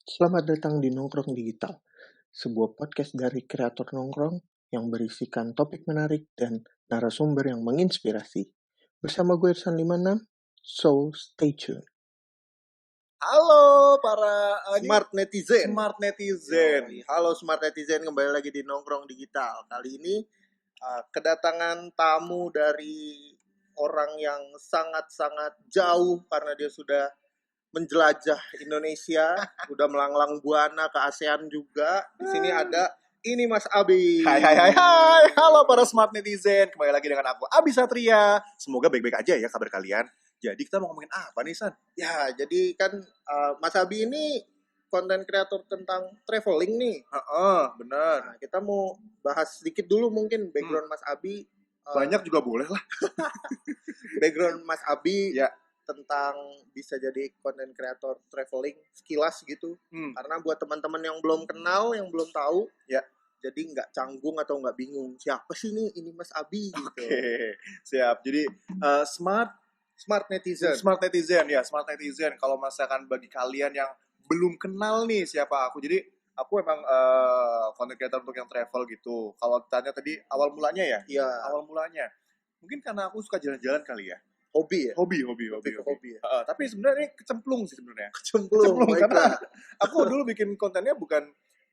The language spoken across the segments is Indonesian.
Selamat datang di Nongkrong Digital, sebuah podcast dari kreator nongkrong yang berisikan topik menarik dan narasumber yang menginspirasi. Bersama gue Irsan 56, so stay tuned. Halo para Smart Netizen. Smart Netizen. Halo Smart Netizen, kembali lagi di Nongkrong Digital. Kali ini kedatangan tamu dari orang yang sangat-sangat jauh karena dia sudah menjelajah Indonesia, udah melanglang buana ke ASEAN juga. Di sini ada ini Mas Abi. Hai. Halo para Smart Netizen. Kembali lagi dengan aku Abi Satria. Semoga baik-baik aja ya kabar kalian. Jadi kita mau ngomongin apa nih, San? Ya, jadi kan Mas Abi ini konten kreator tentang traveling nih. Bener. Nah, kita mau bahas sedikit dulu mungkin background Mas Abi. Banyak juga boleh lah. Background Mas Abi Ya. tentang bisa jadi konten kreator traveling sekilas gitu. Karena buat teman-teman yang belum kenal, yang belum tahu, ya, jadi nggak canggung atau nggak bingung siapa sih ini Mas Abi gitu. Oke, siap. Jadi Smart Netizen. Smart Netizen. Kalau misalkan bagi kalian yang belum kenal nih siapa aku, jadi aku emang content creator untuk yang travel gitu. Kalau tanya tadi awal mulanya ya? Iya. Awal mulanya. Mungkin karena aku suka jalan-jalan kali ya. Hobi ya? Hobi ya? Tapi sebenarnya ini kecemplung sih sebenarnya. Kecemplung Karena aku dulu bikin kontennya bukan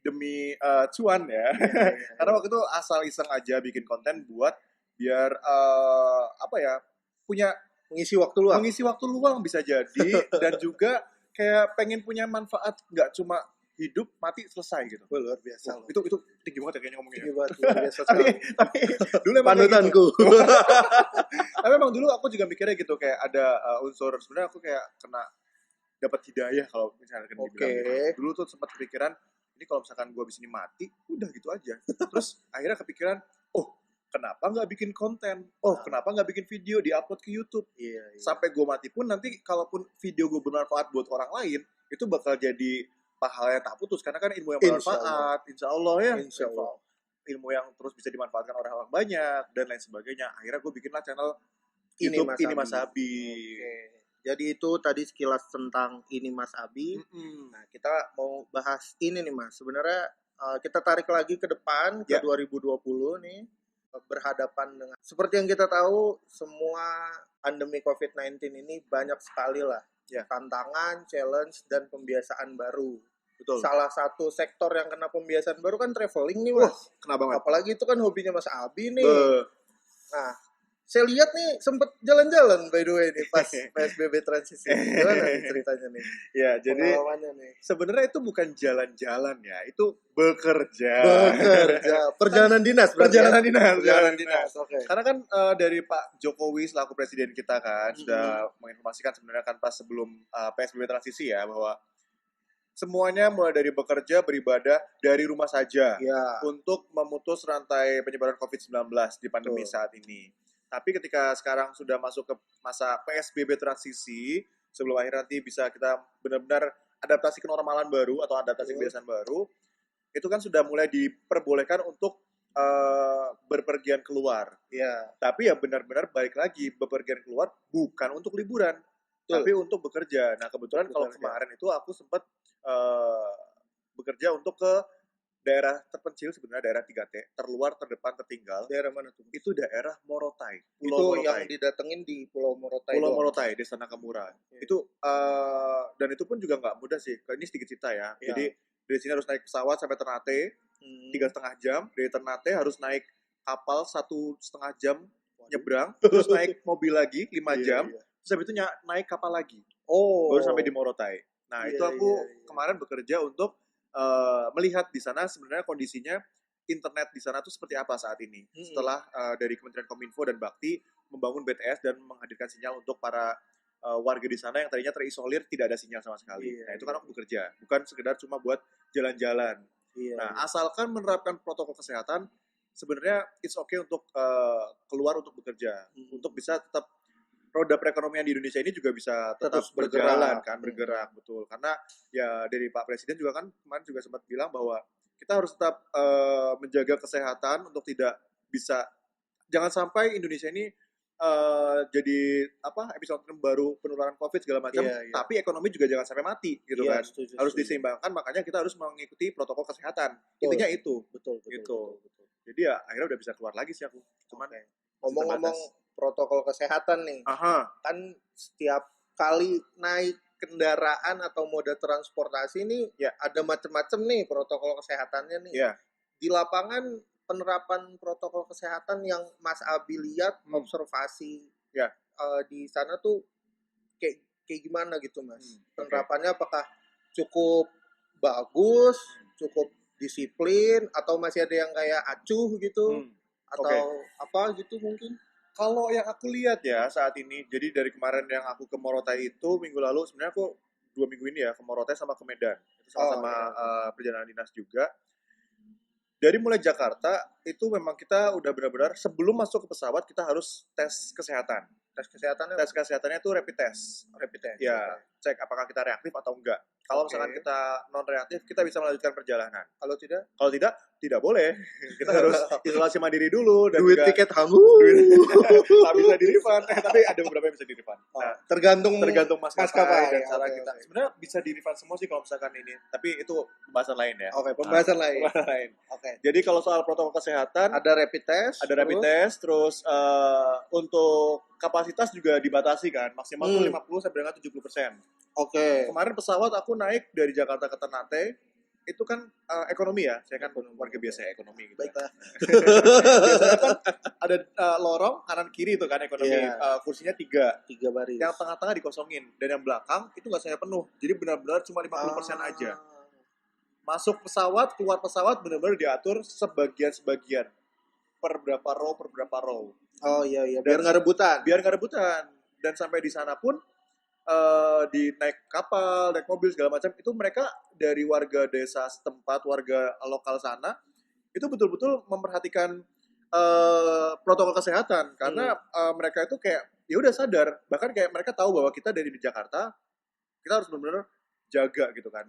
demi cuan ya. Karena waktu itu asal iseng aja bikin konten buat biar punya mengisi waktu luang bisa jadi dan juga kayak pengen punya manfaat, nggak cuma hidup mati selesai gitu. Luar biasa loh. Itu tinggi banget ya kayaknya ngomongnya. Tinggi banget, luar biasa sekali. tapi dulu emang panutanku. Gitu. Tapi emang dulu aku juga mikirnya gitu, kayak ada unsur sebenarnya aku kayak kena dapat hidayah kalau misalnya dibilang gitu. Dulu tuh sempat kepikiran ini kalau misalkan gue abis ini mati udah gitu aja. Terus akhirnya kepikiran, kenapa nggak bikin konten? Kenapa nggak bikin video di-upload ke YouTube? Iya. Sampai gue mati pun nanti kalaupun video gue bermanfaat buat orang lain, itu bakal jadi pahala yang tak putus. Karena kan ilmu yang bermanfaat, insya Allah ya. Insya Allah. Ilmu yang terus bisa dimanfaatkan oleh orang banyak, dan lain sebagainya. Akhirnya gue bikinlah channel Ini YouTube Ini Mas Abi. Jadi itu tadi sekilas tentang Ini Mas Abi. Nah, kita mau bahas ini nih Mas. Sebenarnya kita tarik lagi ke depan, ke 2020 nih. Berhadapan dengan seperti yang kita tahu, semua pandemi COVID-19 ini banyak sekali lah tantangan, challenge, dan pembiasaan baru. Betul. Salah satu sektor yang kena pembiasaan baru kan traveling nih Mas. Kena banget. Apalagi itu kan hobinya Mas Abi nih. Nah, saya lihat nih sempet jalan-jalan by the way nih pas PSBB transisi. Gimana nih ceritanya nih? Ya, jadi sebenarnya itu bukan jalan-jalan ya, itu bekerja. Perjalanan dinas. Perjalanan dinas. Oke. Karena kan dari Pak Jokowi selaku presiden kita kan sudah menginformasikan sebenarnya kan pas sebelum PSBB transisi ya, bahwa semuanya mulai dari bekerja, beribadah dari rumah saja untuk memutus rantai penyebaran COVID-19 di pandemi saat ini. Tapi ketika sekarang sudah masuk ke masa PSBB transisi, sebelum akhir nanti bisa kita benar-benar adaptasi kenormalan baru atau adaptasi kebiasaan baru, itu kan sudah mulai diperbolehkan untuk berpergian keluar. Tapi ya benar-benar balik lagi, bepergian keluar bukan untuk liburan, tapi untuk bekerja. Nah kebetulan kalau kemarin itu aku sempat bekerja untuk ke daerah terpencil, sebenarnya daerah 3T, terluar, terdepan, tertinggal. Daerah mana tuh? Itu daerah Morotai. Pulau Morotai. Yang didatengin di Pulau Morotai. Pulau Morotai, Desa Nakamura. Itu dan itu pun juga nggak mudah sih. Ini sedikit cerita ya. Jadi dari sini harus naik pesawat sampai Ternate 3,5 jam. Dari Ternate harus naik kapal 1,5 jam nyebrang. Terus naik mobil lagi 5 jam. Terus habis itu naik kapal lagi. Baru sampai di Morotai. Nah itu aku kemarin bekerja untuk melihat di sana sebenarnya kondisinya internet di sana tuh seperti apa saat ini. Setelah dari Kementerian Kominfo dan Bakti membangun BTS dan menghadirkan sinyal untuk para warga di sana yang tadinya terisolir, tidak ada sinyal sama sekali. Nah itu kan aku bekerja, bukan sekedar cuma buat jalan-jalan. Asalkan menerapkan protokol kesehatan, sebenarnya it's okay untuk keluar untuk bekerja, untuk bisa tetap roda perekonomian di Indonesia ini juga bisa tetap berjalan kan, bergerak, betul. Karena ya dari Pak Presiden juga kan kemarin juga sempat bilang bahwa kita harus tetap menjaga kesehatan untuk tidak bisa, jangan sampai Indonesia ini jadi episode baru penularan COVID segala macam, tapi ekonomi juga jangan sampai mati gitu kan. Harus diseimbangkan, makanya kita harus mengikuti protokol kesehatan. Intinya itu. Betul. Jadi ya akhirnya udah bisa keluar lagi sih aku. Cuman ngomong-ngomong protokol kesehatan nih. Kan setiap kali naik kendaraan atau moda transportasi ini ada macam-macam nih protokol kesehatannya nih. Di lapangan penerapan protokol kesehatan yang Mas Abi lihat, observasi di sana tuh kayak gimana gitu Mas? Penerapannya apakah cukup bagus, cukup disiplin, atau masih ada yang kayak acuh gitu, atau apa gitu mungkin? Kalau yang aku lihat ya saat ini, jadi dari kemarin yang aku ke Morotai itu minggu lalu, sebenarnya aku 2 minggu ini ya ke Morotai sama ke Medan, itu sama perjalanan dinas juga. Dari mulai Jakarta itu memang kita udah benar-benar sebelum masuk ke pesawat kita harus tes kesehatan. Tes kesehatannya itu rapid test. Ya, cek apakah kita reaktif atau enggak. Kalau misalkan kita non reaktif, kita bisa melanjutkan perjalanan. Kalau tidak boleh. Kita harus isolasi mandiri dulu dan duit juga tiket hangus. Tak bisa di-refund. Tapi ada beberapa yang bisa di-refund. Nah, tergantung maskapai dan cara kita. Sebenarnya bisa di-refund semua sih kalau misalkan ini. Tapi itu pembahasan lain ya. Pembahasan lain. Jadi kalau soal protokol kesehatan ada rapid test, terus untuk kapasitas juga dibatasi kan, maksimal tuh 50 sampai dengan 70%. Kemarin pesawat aku naik dari Jakarta ke Ternate, itu kan ekonomi ya, saya kan warga biasa ekonomi gitu. Baiklah. Biasanya kan ada lorong kanan kiri itu kan ekonomi, kursinya 3 baris. Yang tengah-tengah dikosongin, dan yang belakang itu nggak saya penuh, jadi benar-benar cuma 50% aja. Masuk pesawat, keluar pesawat benar-benar diatur sebagian-sebagian per berapa row. Biar nggak rebutan. Dan sampai di sana pun di naik kapal, naik mobil segala macam itu mereka dari warga desa setempat, warga lokal sana itu betul-betul memperhatikan protokol kesehatan karena mereka itu kayak ya udah sadar, bahkan kayak mereka tahu bahwa kita dari di Jakarta kita harus benar-benar jaga gitu kan.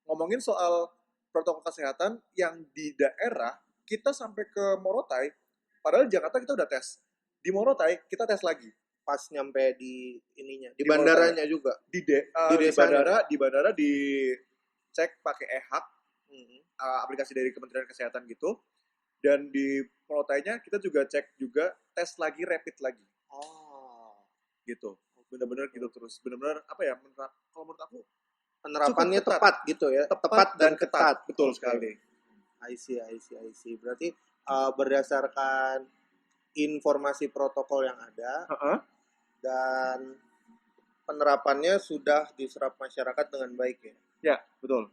Ngomongin soal protokol kesehatan yang di daerah, kita sampai ke Morotai, padahal di Jakarta kita udah tes. Di Morotai kita tes lagi. Pas nyampe di ininya, di bandaranya Morotai, juga. Di bandara dicek pakai e-hak, aplikasi dari Kementerian Kesehatan gitu. Dan di Morotainya kita juga cek juga, tes lagi, rapid lagi. Gitu. Benar-benar gitu terus. Benar-benar kalau menurut aku penerapannya tepat gitu ya. Tepat dan ketat. Betul sekali. I see. Berarti berdasarkan informasi protokol yang ada dan penerapannya sudah diserap masyarakat dengan baik ya. Ya, betul.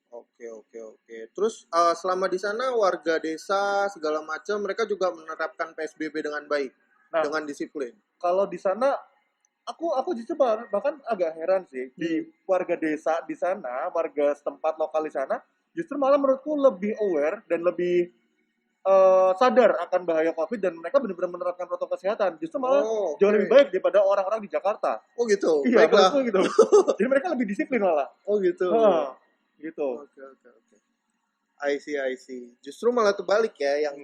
Oke. Terus selama di sana warga desa segala macam mereka juga menerapkan PSBB dengan baik, dengan disiplin. Kalau di sana aku justru bahkan agak heran sih di warga desa di sana, warga setempat lokal di sana justru malah menurutku lebih aware dan lebih sadar akan bahaya COVID dan mereka benar-benar menerapkan protokol kesehatan. Justru malah jauh lebih baik daripada orang-orang di Jakarta. Oh gitu. Iya, menurutku gitu. Jadi mereka lebih disiplin malah. Oh gitu. Gitu. Oke. I see. Justru malah terbalik ya, yang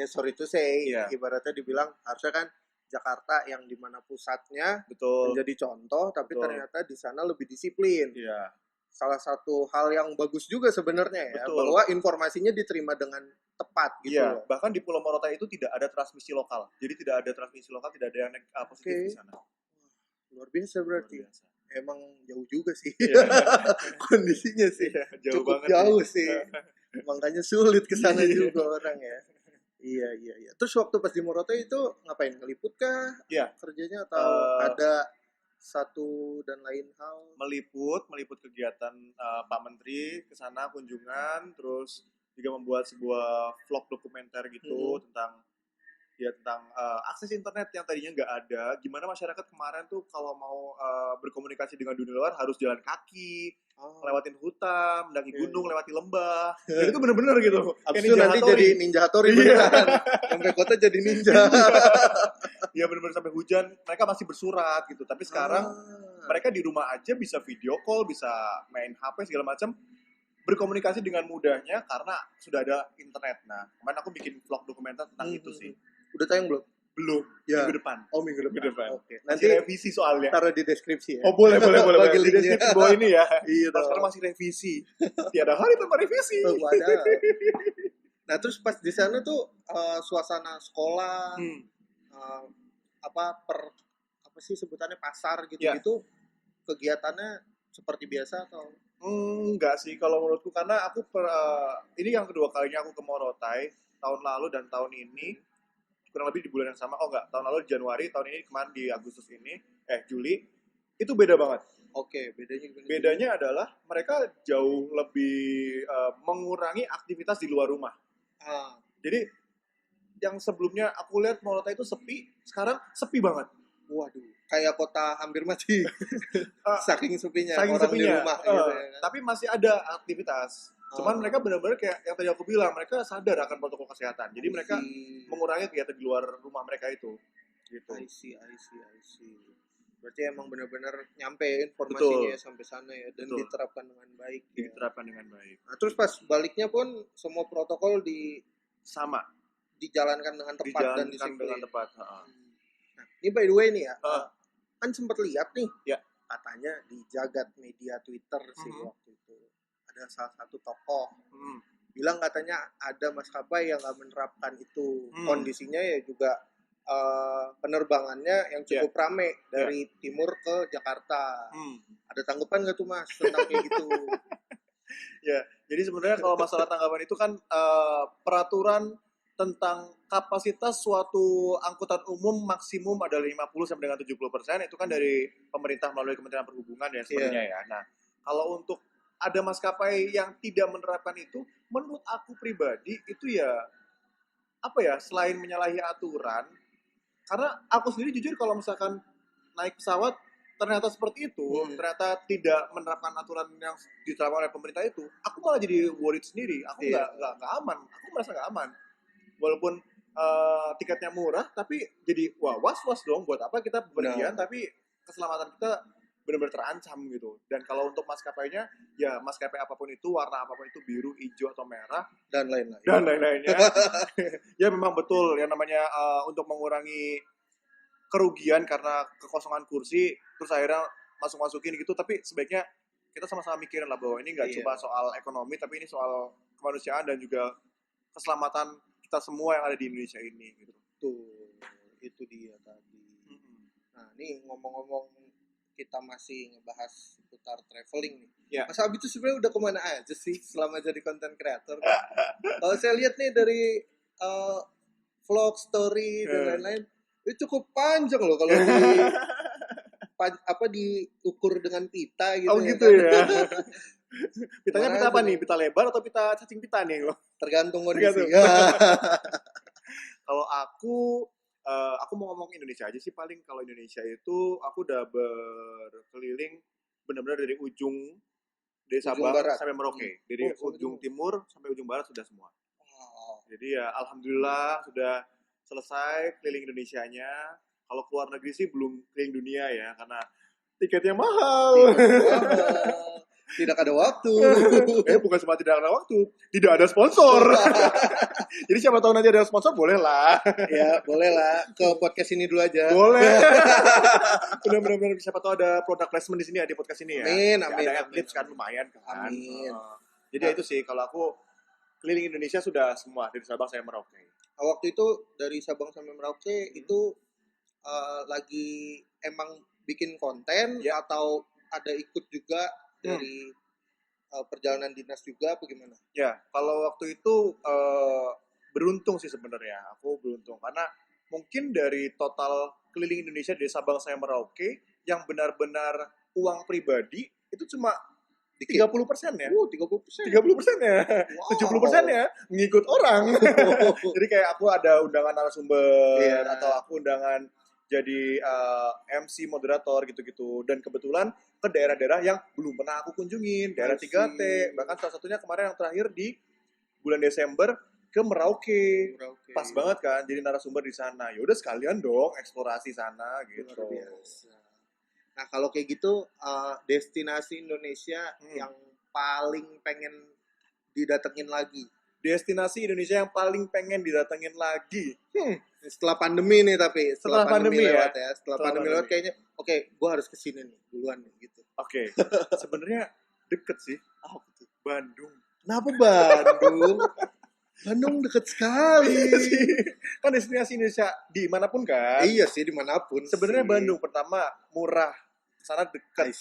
sorry to say, ibaratnya dibilang harusnya kan Jakarta yang dimana pusatnya menjadi contoh, tapi ternyata di sana lebih disiplin. Iya. Salah satu hal yang bagus juga sebenarnya ya, bahwa informasinya diterima dengan tepat gitu. Iya, bahkan di Pulau Morotai itu tidak ada transmisi lokal. Jadi tidak ada transmisi lokal, tidak ada yang positif di sana. Luar biasa berarti. Luar biasa. Emang jauh juga sih. Kondisinya sih. Cukup jauh sih. Makanya sulit ke sana juga orang ya. Iya. Terus waktu pas di Morotai itu ngapain? Ngeliput kah? Iya. Kerjanya atau ada satu dan lain hal? Meliput kegiatan Pak Menteri ke sana kunjungan, terus juga membuat sebuah vlog dokumenter gitu tentang akses internet yang tadinya nggak ada. Gimana masyarakat kemarin tuh kalau mau berkomunikasi dengan dunia luar harus jalan kaki, lewatin hutan, mendaki gunung, lewati lembah. Dan itu bener-bener gitu. Abis itu nanti jadi Ninja Hattori beneran. Sampai kota jadi ninja. Ya bener-bener sampai hujan, mereka masih bersurat gitu. Tapi sekarang mereka di rumah aja bisa video call, bisa main HP segala macam, berkomunikasi dengan mudahnya karena sudah ada internet. Nah, kemarin aku bikin vlog dokumenter tentang itu sih. Udah tayang belum? Belum. Ya. Minggu depan. Oh, minggu depan. Oke. Nanti revisi soalnya. taruh di deskripsi ya. Oh, boleh. Bagi Di linknya. deskripsi bawah ini ya. Iya dong. Sekarang masih revisi. Tiada hari tanpa revisi. Wadah. Nah, terus pas di sana tuh suasana sekolah, apa sih sebutannya pasar gitu-gitu, kegiatannya seperti biasa atau? Enggak sih kalau menurutku, karena aku ini yang kedua kalinya aku ke Morotai, tahun lalu dan tahun ini kurang lebih di bulan yang sama. Oh enggak, tahun lalu di Januari, tahun ini kemarin di Agustus ini, Juli, itu beda banget. Oke, bedanya adalah mereka jauh lebih mengurangi aktivitas di luar rumah. Jadi yang sebelumnya aku lihat Morotai itu sepi, sekarang sepi banget. Waduh, kayak kota hampir mati. Saking sepinya di rumah gitu ya kan? Tapi masih ada aktivitas. Cuman mereka benar-benar kayak yang tadi aku bilang, mereka sadar akan protokol kesehatan. Jadi mereka mengurangi kegiatan di luar rumah mereka itu. Gitu. I see. Berarti emang benar-benar nyampe informasinya sampai sana ya, dan diterapkan dengan baik. Nah, terus pas baliknya pun semua protokol dijalankan dengan tepat dan disiplin. Nah, ini by the way nih ya, kan sempat lihat nih, katanya di jagat media Twitter sih waktu itu ada salah satu tokoh bilang katanya ada maskapai yang nggak menerapkan itu. Kondisinya ya juga penerbangannya yang cukup rame dari timur ke Jakarta. Ada tanggapan nggak tuh Mas tentang kayak gitu? Ya, jadi sebenarnya kalau masalah tanggapan itu kan peraturan tentang kapasitas suatu angkutan umum maksimum adalah 50 sampai dengan 70%, itu kan dari pemerintah melalui Kementerian Perhubungan dan sebagainya ya. Nah, kalau untuk ada maskapai yang tidak menerapkan itu, menurut aku pribadi itu selain menyalahi aturan, karena aku sendiri jujur kalau misalkan naik pesawat ternyata seperti itu, ternyata tidak menerapkan aturan yang diterapkan oleh pemerintah itu, aku malah jadi worried sendiri. Aku nggak aman, aku merasa nggak aman. Walaupun tiketnya murah, tapi jadi was-was dong, buat apa kita bepergian, tapi keselamatan kita benar-benar terancam gitu. Dan kalau untuk maskapainya, ya maskapai apapun itu, warna apapun itu, biru, hijau, atau merah, dan lain-lainnya. Ya memang betul, yang namanya untuk mengurangi kerugian karena kekosongan kursi, terus akhirnya masuk-masukin gitu, tapi sebaiknya kita sama-sama mikirin lah bahwa ini nggak cuma soal ekonomi, tapi ini soal kemanusiaan dan juga keselamatan kita semua yang ada di Indonesia ini gitu. Tuh, itu dia tadi. Nah, ini ngomong-ngomong kita masih ngebahas seputar traveling nih. Mas Abi tuh sebenarnya udah kemana aja sih selama jadi content creator? Kalau saya lihat nih dari vlog, story dan lain-lain, itu cukup panjang loh kalau diukur dengan pita gitu. Oh gitu ya. Pitanya pita apa nih? Pita lebar atau pita cacing pita nih lo? Tergantung kondisi. Kalau aku mau ngomong Indonesia aja sih paling. Kalau Indonesia itu aku udah berkeliling benar-benar dari ujung Sabang sampai Merauke. Dari ujung timur sampai ujung barat sudah semua. Jadi ya alhamdulillah sudah selesai keliling Indonesianya. Kalau keluar negeri sih belum keliling dunia ya, karena tiketnya mahal. Tidak ada waktu. Bukan cuma tidak ada waktu, tidak ada sponsor. Jadi siapa tahu nanti ada sponsor, boleh lah. Ya, boleh lah. Ke podcast ini dulu aja. Boleh. Benar-benar siapa tahu ada product placement di sini ya, di podcast ini ya. Amin. Ada adlibs kan lumayan kan. Amin. Jadi itu sih kalau aku keliling Indonesia sudah semua dari Sabang sampai Merauke. Waktu itu dari Sabang sampai Merauke itu lagi emang bikin konten atau ada ikut juga dari perjalanan dinas juga apa gimana? Ya, kalau waktu itu beruntung sih sebenarnya. Aku beruntung karena mungkin dari total keliling Indonesia dari Sabang sampai Merauke yang benar-benar uang pribadi itu cuma 30% ya. 30%. 30% ya. 70% ya ngikut orang. Jadi kayak aku ada undangan narasumber atau aku undangan jadi MC moderator gitu-gitu, dan kebetulan ke daerah-daerah yang belum pernah aku kunjungin, daerah 3T, bahkan salah satunya kemarin yang terakhir di bulan Desember ke Merauke. Pas banget kan jadi narasumber di sana. Ya udah sekalian dong eksplorasi sana gitu. Luar biasa. Nah, kalau kayak gitu destinasi Indonesia yang paling pengen didatengin lagi destinasi Indonesia yang paling pengen didatengin lagi. Setelah pandemi nih, tapi Setelah pandemi lewat ya. Setelah pandemi lewat kayaknya oke, gue harus kesini nih duluan nih gitu. Oke. Sebenarnya deket sih. Apa tuh? Bandung. Kenapa Bandung? Bandung deket sekali. Kan destinasi Indonesia dimanapun kan. Iya sih, dimanapun. Sebenarnya Bandung pertama murah, sana dekat.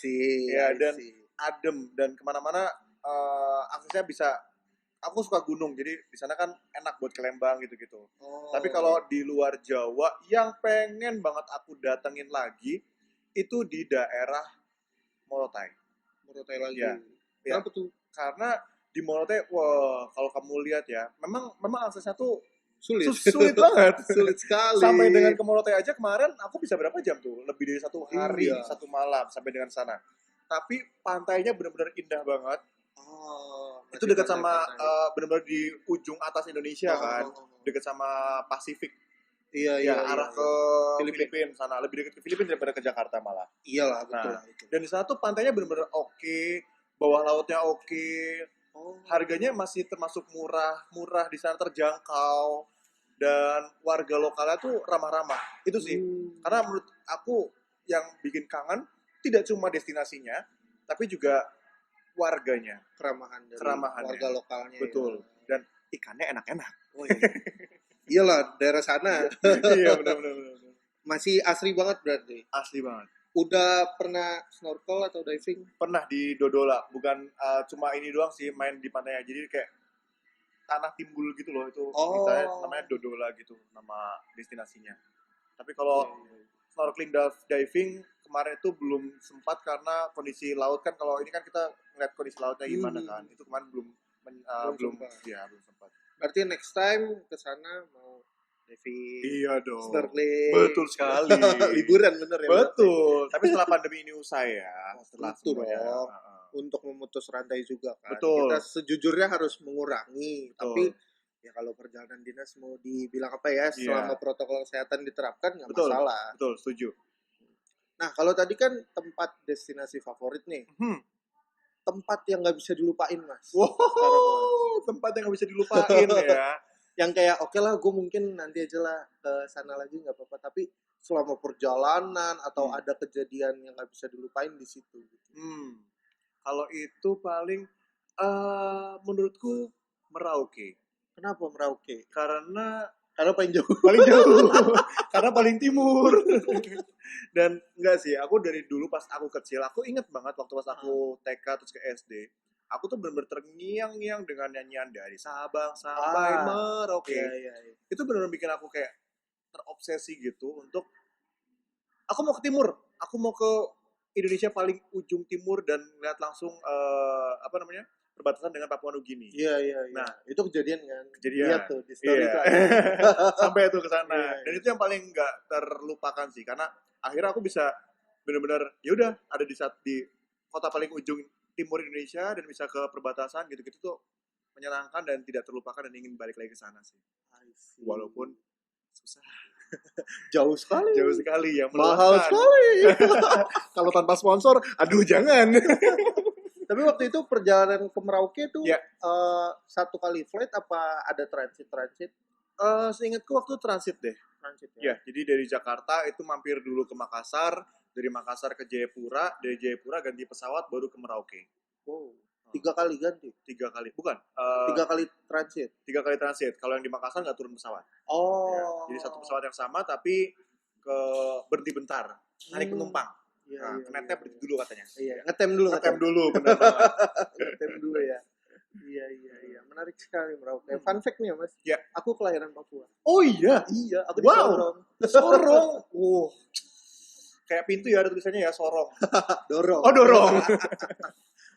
Ya, dan adem, dan kemana-mana aksesnya bisa. Aku suka gunung, jadi di sana kan enak buat ke Lembang gitu-gitu. Tapi kalau di luar Jawa yang pengen banget aku datengin lagi itu di daerah Morotai. Morotai lagi. Ya. Kenapa tuh? Karena di Morotai, wah, kalau kamu lihat ya, memang aksesnya tuh sulit banget. Sulit sekali. Sampai dengan ke Morotai aja kemarin aku bisa berapa jam tuh? Lebih dari 1 hari, 1 malam sampai dengan sana. Tapi pantainya benar-benar indah banget. Itu dekat sama benar-benar di ujung atas Indonesia kan. Dekat sama Pasifik. Iya, arah ke Filipina sana, lebih dekat ke Filipina daripada ke Jakarta malah. Iyalah, betul. Dan di sana tuh pantainya benar-benar oke, bawah lautnya oke. Harganya masih termasuk murah di sana, terjangkau, dan warga lokalnya tuh ramah-ramah. Itu sih. Karena menurut aku yang bikin kangen tidak cuma destinasinya, tapi juga warganya, keramahannya, warga lokalnya. Betul. Ya. Dan ikannya enak-enak. Oh, iya. Iyalah, daerah sana. Iya, benar. Masih asri banget berarti. Asli banget. Udah pernah snorkel atau diving? Pernah di Dodola, bukan cuma ini doang sih, main di pantainya. Jadi kayak tanah timbul gitu loh, itu misalnya namanya Dodola gitu, nama destinasinya. Tapi kalau snorkeling diving kemarin itu belum sempat karena kondisi laut kan, kalau ini kan kita ngeliat kondisi lautnya gimana kan. Itu kemarin belum sempat. Berarti next time ke sana mau diving. Iya dong. Snorkeling. Betul sekali. Liburan bener ya. Betul. Tapi setelah pandemi ini usai ya. Setelah itu dong. Untuk memutus rantai juga kan. Betul. Kita sejujurnya harus mengurangi. Betul. Tapi ya kalau perjalanan dinas mau dibilang apa ya, selama protokol kesehatan diterapkan nggak masalah. Betul, setuju. Nah, kalau tadi kan tempat destinasi favorit nih. Tempat yang nggak bisa dilupain, Mas. Wow, tempat yang nggak bisa dilupain ya. Yang kayak oke lah, gue mungkin nanti aja lah ke sana lagi nggak apa-apa. Tapi selama perjalanan atau ada kejadian yang nggak bisa dilupain di situ. Kalau itu paling menurutku Merauke. Kenapa Merauke? Karena paling jauh. Karena paling timur. Dan enggak sih, aku dari dulu pas aku kecil, aku inget banget waktu pas aku TK terus ke SD, aku tuh benar-benar terngiang-ngiang dengan nyanyian dari Sabang sampai Merauke. Iya. Itu benar-benar bikin aku kayak terobsesi gitu untuk aku mau ke timur, aku mau ke Indonesia paling ujung timur dan lihat langsung perbatasan dengan Papua Nugini. Iya. Nah, itu kejadian kan? Lihat tuh di story itu. Sampai itu ke sana. Dan itu yang paling nggak terlupakan sih, karena akhirnya aku bisa benar-benar ya udah ada di kota paling ujung timur Indonesia dan bisa ke perbatasan gitu-gitu tuh menyenangkan dan tidak terlupakan, dan ingin balik lagi ke sana sih. Walaupun susah. Jauh sekali ya, mahal sekali. Kalau tanpa sponsor, aduh jangan. Tapi waktu itu perjalanan ke Merauke itu satu kali flight apa ada transit? Seingatku waktu transit deh. Transit ya. Jadi dari Jakarta itu mampir dulu ke Makassar, dari Makassar ke Jayapura, dari Jayapura ganti pesawat baru ke Merauke. 3 kali ganti? 3 kali, bukan. 3 kali transit? 3 kali transit. Kalau yang di Makassar nggak turun pesawat. Jadi satu pesawat yang sama tapi berhenti bentar, narik penumpang. Kenetnya berhenti dulu katanya. Iya, ngetem dulu, benar banget. Ngetem dulu ya. Iya. Menarik sekali Merauke. Fun fact nih ya, Mas. Ya. Aku kelahiran Papua. Oh iya? Iya, aku di Sorong. Sorong. Kayak pintu ya ada tulisannya ya, Sorong. Dorong. Oh, Dorong.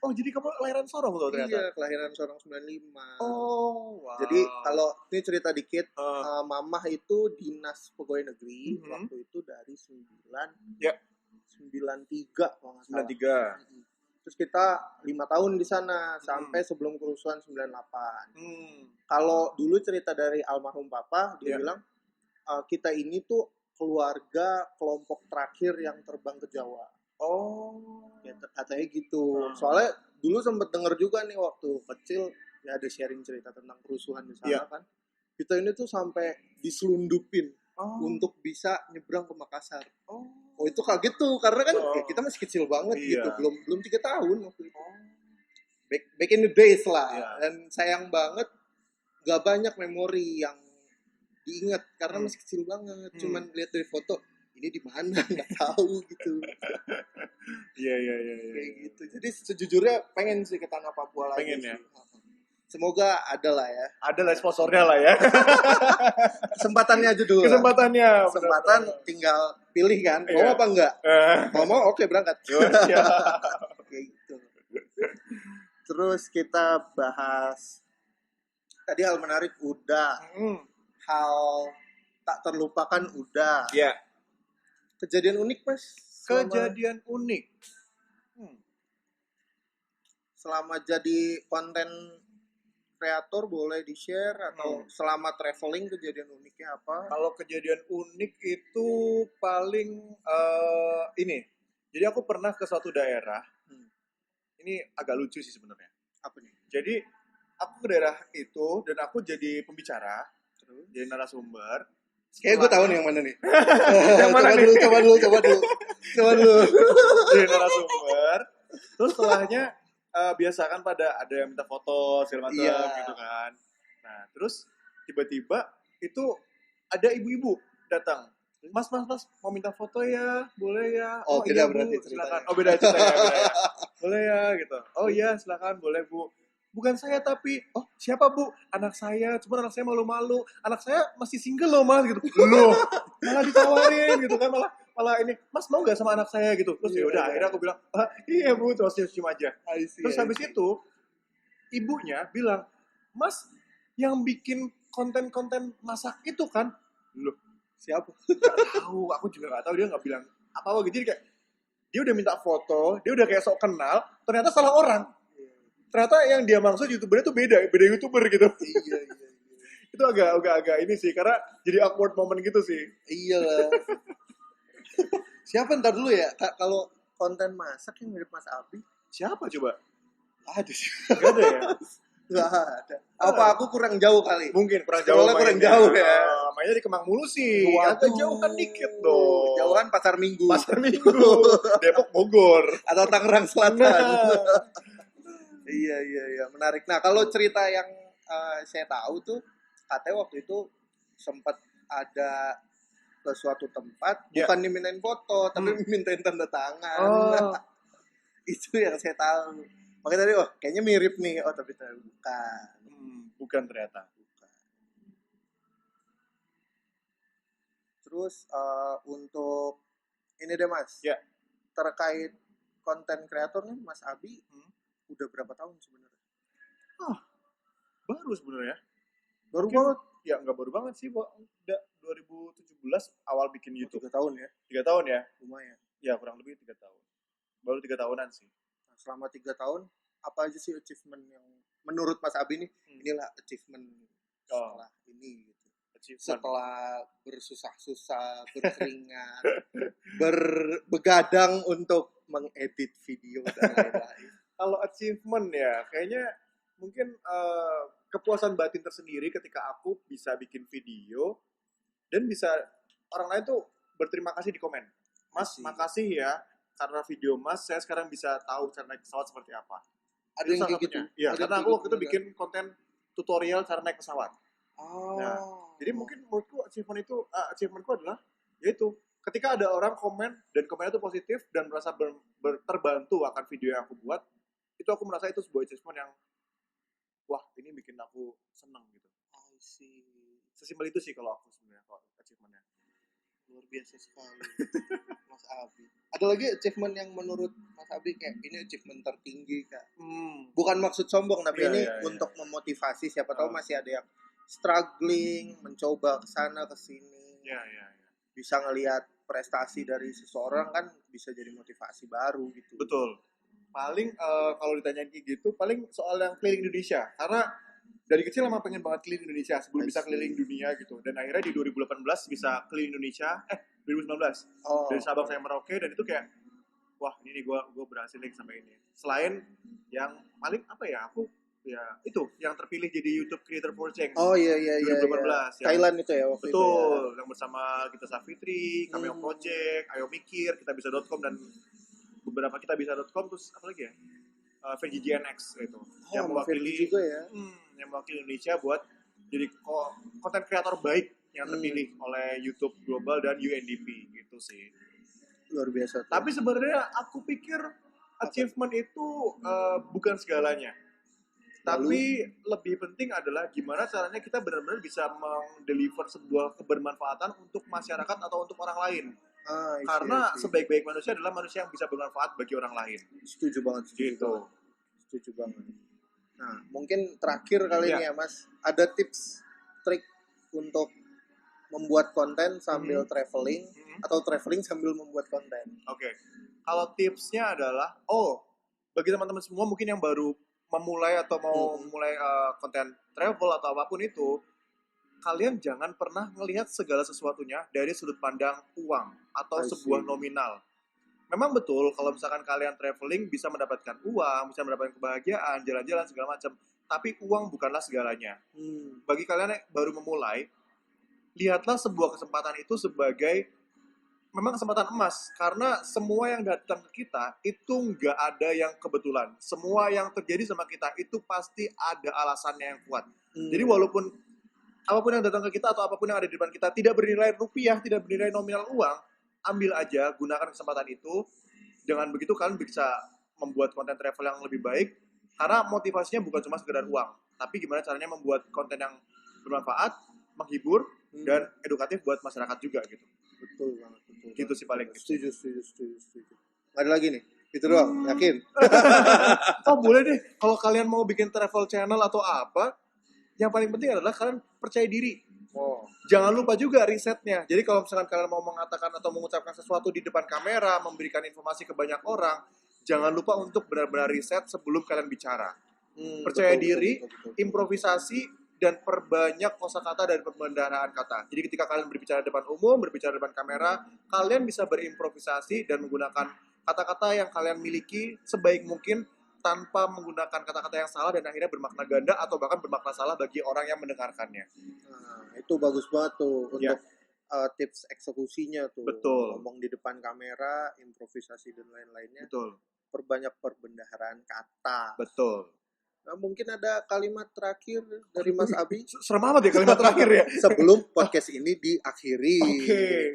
Oh, jadi kamu kelahiran Sorong tuh ternyata? Iya, kelahiran Sorong 95. Oh, wow. Jadi kalau ini cerita dikit, mamah itu dinas pegawai negeri waktu itu dari 93 kalau nggak salah. 93. Terus kita 5 tahun di sana sampai sebelum kerusuhan 98. Kalau dulu cerita dari almarhum papa, dia bilang kita ini tuh keluarga kelompok terakhir yang terbang ke Jawa. Oh, ya, katanya gitu. Soalnya dulu sempet denger juga nih waktu kecil ya ada sharing cerita tentang kerusuhan di sana kan. Kita ini tuh sampai diselundupin untuk bisa nyebrang ke Makassar. Oh itu kaget tuh karena kan ya kita masih kecil banget gitu, belum 3 tahun waktu itu. Back in the days lah. Dan sayang banget gak banyak memori yang diingat karena masih kecil banget. Cuman lihat dari foto ini di mana nggak tahu gitu. Iya. Kayak gitu. Jadi sejujurnya pengen sih ke Tanah Papua lagi. Pengen ya. Semoga ada lah ya. Ada lah sponsornya lah ya. Kesempatannya aja dulu. Kesempatan bener. Tinggal pilih kan. Mau apa enggak? Mau oke berangkat. Kayak gitu. Terus kita bahas tadi hal menarik udah. Hal tak terlupakan udah. Iya. Kejadian unik Mas. Kejadian unik. Selama jadi konten kreator boleh di-share atau selama traveling kejadian uniknya apa? Kalau kejadian unik itu paling ini. Jadi aku pernah ke suatu daerah. Ini agak lucu sih sebenarnya. Apa nih? Jadi aku ke daerah itu dan aku jadi pembicara, terus jadi narasumber. Kayak gue tahu nih yang mana nih. Yang mana nih? Coba dulu. Jadi narasumber. Terus setelahnya biasa kan pada ada yang minta foto segala macam gitu kan. Nah, terus tiba-tiba itu ada ibu-ibu datang. Mas, mau minta foto ya? Boleh ya? Oh beda iya, berarti Bu, silakan. Oh beda ceritanya, beda ya. Boleh ya gitu. Oh iya, silakan, boleh Bu. Bukan saya tapi, oh siapa Bu? Anak saya, cuma anak saya malu-malu. Anak saya masih single loh Mas gitu. Loh, malah ditawarin gitu kan, malah ini, Mas mau nggak sama anak saya gitu. Terus ya udah, akhirnya aku bilang, iya Bu, terus cium aja. Terus habis itu ibunya bilang, Mas yang bikin konten-konten masak itu kan? Loh, siapa? Gak tahu, aku juga nggak tahu, dia nggak bilang apa-apa gitu. Jadi kayak dia udah minta foto, dia udah kayak sok kenal, ternyata salah orang. Ternyata yang dia maksud YouTubernya tuh beda YouTuber gitu. Iya. Itu agak ini sih, karena jadi awkward moment gitu sih. Iya lah. Siapa ntar dulu ya, kalau konten masak yang mirip Mas Abi? Siapa coba? Ada sih. Gak ada ya? Gak ada. Apa aku kurang jauh kali? Mungkin kurang jauh. Kurang jauh ya. Mainnya di Kemang Mulu sih. Agak jauhan dikit dong. Jauhan Pasar Minggu. Depok Bogor. Atau Tangerang Selatan. Iya. Menarik. Nah kalau cerita yang saya tahu tuh, katanya waktu itu sempat ada ke suatu tempat, bukan dimintain foto, tapi dimintain tanda tangan. Itu yang saya tahu. Makanya tadi, kayaknya mirip nih. Tapi ternyata bukan. Bukan ternyata. Terus untuk ini deh Mas. Ya. Terkait konten kreator nih Mas Abi, udah berapa tahun sebenarnya? Baru sebenarnya. Baru banget. Ya nggak baru banget sih, udah 2017 awal bikin YouTube. 3 tahun ya? 3 tahun ya? Lumayan. Ya kurang lebih 3 tahun. Baru 3 tahunan sih. Nah, selama 3 tahun, apa aja sih achievement yang menurut Mas Abi nih, inilah achievement setelah ini gitu. Setelah bersusah-susah, berkeringat, begadang untuk mengedit video dan lain-lain. Kalau achievement ya, kayaknya mungkin kepuasan batin tersendiri ketika aku bisa bikin video dan bisa orang lain tuh berterima kasih di komen. Mas, makasih ya karena video Mas saya sekarang bisa tahu cara naik pesawat seperti apa. Ada yang kayak gitu? Iya, karena aku waktu itu bikin konten tutorial cara naik pesawat. Nah, jadi mungkin menurutku achievementku adalah yaitu ketika ada orang komen dan komennya itu positif dan merasa terbantu akan video yang aku buat, itu aku merasa itu sebuah achievement yang wah ini bikin aku senang gitu. Sesimpel itu sih kalau aku sebenarnya kalau achievementnya. Luar biasa sekali Mas Abi. Ada lagi achievement yang menurut Mas Abi kayak ini achievement tertinggi Kak? Bukan maksud sombong tapi ini untuk memotivasi, siapa tahu masih ada yang struggling, mencoba kesana kesini. Iya. Bisa ngelihat prestasi dari seseorang kan bisa jadi motivasi baru gitu. Betul. Paling kalau ditanyain kayak gitu, paling soal yang keliling Indonesia. Karena dari kecil emang pengen banget keliling Indonesia sebelum bisa keliling dunia gitu. Dan akhirnya di 2018 bisa keliling Indonesia, 2019. Dari Sabang sampai Merauke, dan itu kayak, wah ini gue berhasil nih sampai ini. Selain yang paling apa ya, aku ya itu yang terpilih jadi YouTube Creator for Change. Oh iya 2018 Thailand itu ya waktu betul, itu ya. yang bersama Gita Savitri, Cameo Project, Ayo Mikir, Kitabisa.com dan beberapa Kitabisa.com, terus apa lagi ya? VGGNX itu. Yang mewakili juga ya. Yang mewakili Indonesia buat jadi konten kreator baik yang terpilih oleh YouTube Global dan UNDP gitu sih. Luar biasa. Tapi sebenarnya aku pikir achievement itu bukan segalanya. Tapi lebih penting adalah gimana caranya kita benar-benar bisa mendeliver sebuah kebermanfaatan untuk masyarakat atau untuk orang lain. Karena sebaik-baik manusia adalah manusia yang bisa bermanfaat bagi orang lain. Setuju banget. Setuju banget. Nah, mungkin terakhir kali ini ya Mas, ada tips, trik untuk membuat konten sambil traveling atau traveling sambil membuat konten. Oke. Kalau tipsnya adalah, bagi teman-teman semua mungkin yang baru memulai atau mau mulai konten travel atau apapun itu, kalian jangan pernah melihat segala sesuatunya dari sudut pandang uang atau sebuah nominal. Memang betul kalau misalkan kalian traveling bisa mendapatkan uang, bisa mendapatkan kebahagiaan, jalan-jalan segala macam, tapi uang bukanlah segalanya. Bagi kalian yang baru memulai, lihatlah sebuah kesempatan itu sebagai memang kesempatan emas, karena semua yang datang ke kita itu nggak ada yang kebetulan. Semua yang terjadi sama kita itu pasti ada alasannya yang kuat. Jadi walaupun apapun yang datang ke kita atau apapun yang ada di depan kita tidak bernilai rupiah, tidak bernilai nominal uang, ambil aja, gunakan kesempatan itu. Dengan begitu kalian bisa membuat konten travel yang lebih baik, karena motivasinya bukan cuma sekedar uang, tapi gimana caranya membuat konten yang bermanfaat, menghibur, dan edukatif buat masyarakat juga gitu. Betul banget. Gitu sih paling. Setuju. Ada lagi nih? Itu doang, yakin? Boleh deh. Kalau kalian mau bikin travel channel atau apa, yang paling penting adalah kalian percaya diri. Jangan lupa juga risetnya. Jadi kalau misalkan kalian mau mengatakan atau mengucapkan sesuatu di depan kamera, memberikan informasi ke banyak orang, jangan lupa untuk benar-benar riset sebelum kalian bicara. Percaya diri, improvisasi, dan perbanyak kosakata dan pembendaharaan kata. Jadi ketika kalian berbicara di depan umum, berbicara di depan kamera, kalian bisa berimprovisasi dan menggunakan kata-kata yang kalian miliki sebaik mungkin tanpa menggunakan kata-kata yang salah dan akhirnya bermakna ganda atau bahkan bermakna salah bagi orang yang mendengarkannya. Itu bagus banget tuh untuk tips eksekusinya tuh. Betul. Ngomong di depan kamera, improvisasi dan lain-lainnya. Betul. Perbanyak perbendaharaan kata. Betul. Nah, mungkin ada kalimat terakhir dari Mas Abi. Serem amat ya kalimat terakhir ya. Sebelum podcast ini diakhiri.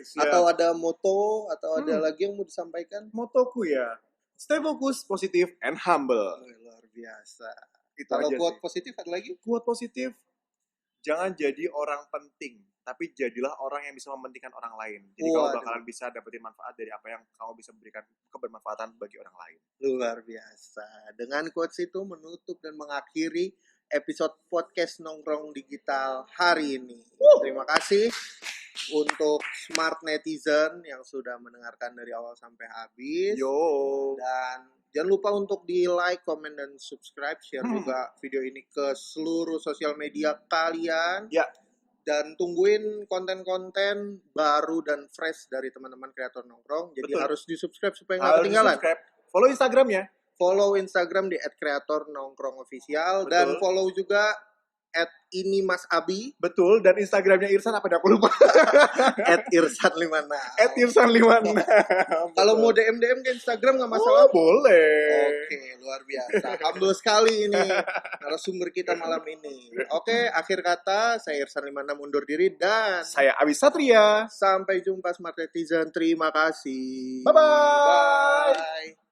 Siap. Atau ada moto atau ada lagi yang mau disampaikan? Motoku ya, stay focus, positif, and humble. Luar biasa. Kalau quote positif ada lagi? Quote positif, jangan jadi orang penting, tapi jadilah orang yang bisa mementingkan orang lain. Jadi kamu bakalan bisa dapetin manfaat dari apa yang kamu bisa berikan kebermanfaatan bagi orang lain. Luar biasa. Dengan quotes itu menutup dan mengakhiri episode podcast Nongkrong Digital hari ini. Terima kasih untuk Smart Netizen yang sudah mendengarkan dari awal sampai habis. Dan jangan lupa untuk di like, comment, dan subscribe. Share juga video ini ke seluruh sosial media kalian. Dan tungguin konten-konten baru dan fresh dari teman-teman kreator nongkrong. Jadi harus di-subscribe supaya nggak ketinggalan. Follow Instagramnya. Follow Instagram di @kreatornongkrongofficial. Dan follow juga @inimasabi. Betul, dan Instagramnya Irsan apa dah aku lupa. @irsan56. @irsan56. Kalau mau DM ke Instagram nggak masalah? Boleh. Oke, luar biasa. Humble sekali ini narasumber kita malam ini. Oke, akhir kata saya Irsan56 undur diri dan saya Abi Satria. Sampai jumpa Smart Netizen. Terima kasih. Bye.